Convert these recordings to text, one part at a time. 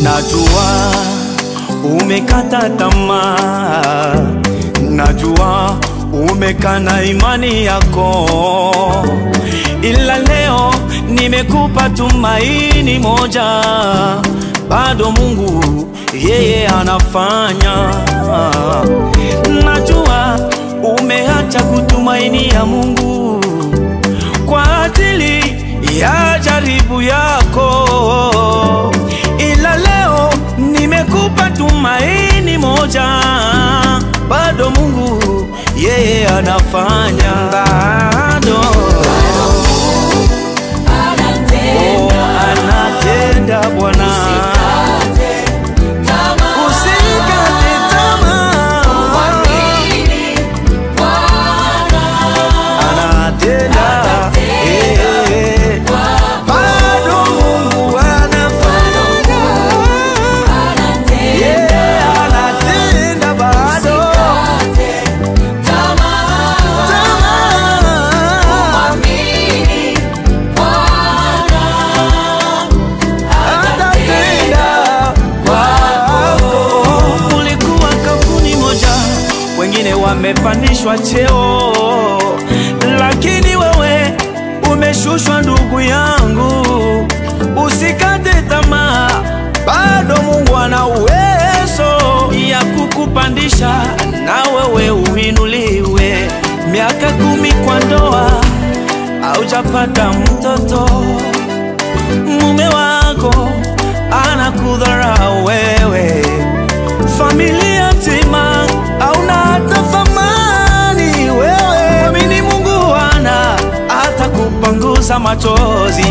Najua umekata tamaa, najua umekana imani yako, ila leo nimekupa tumaini moja, bado Mungu yeye anafanya. Najua umeacha kutumaini ya Mungu kwa ajili ya jaribu yako, ila leo nimekupa tumaini moja, bado Mungu yeye anafanya. Bado anatenda Bwana. Usikate tamaa, anatenda. Wamepandishwa cheo, lakini wewe umeshushwa ndugu yangu. Usikate tamaa, bado Mungu ana uwezo ya kukupandisha na wewe uinuliwe. Miaka 10 kwa ndoa, haujapata mtoto, mume wako anakudharau wewe, familia nzima hauna hata thamani wewe. Amini Mungu atakupanguza machozi.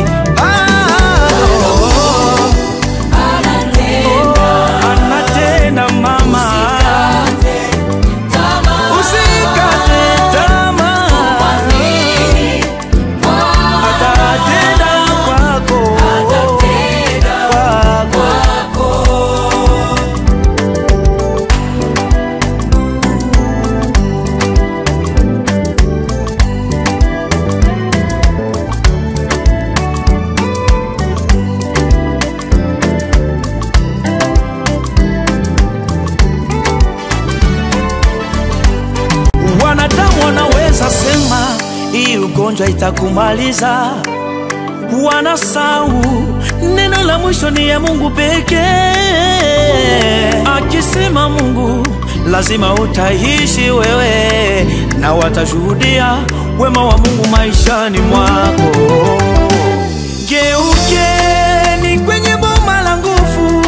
Anatenda mama. Usikate tamaa, atatenda kwako. Wanadamu wanaweza sema hii ugonjwa itakumaliza, wanasahau neno la mwisho ni ya Mungu pekee. Akisema Mungu lazima utaishi wewe, na watashuhudia wema wa Mungu maishani mwako. Geukeni kwenye boma la nguvu,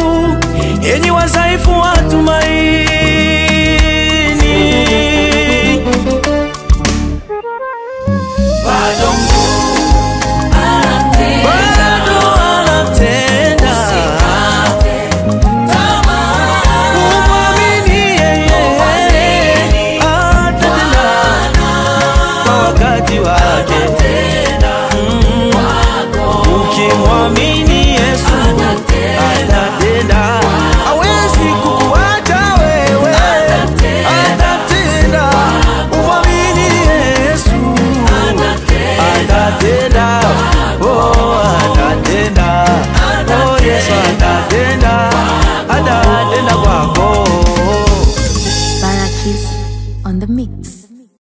enyi wadhaifu wa tumaini. Bado anatenda. Umwamini yeye, atatenda kwa wakati wake. Ukimwamini Yesu atatenda, hawezi kukuacha wewe, atatenda. Umwamini Yesu atatenda, oh atatenda, oh Yesu atatenda.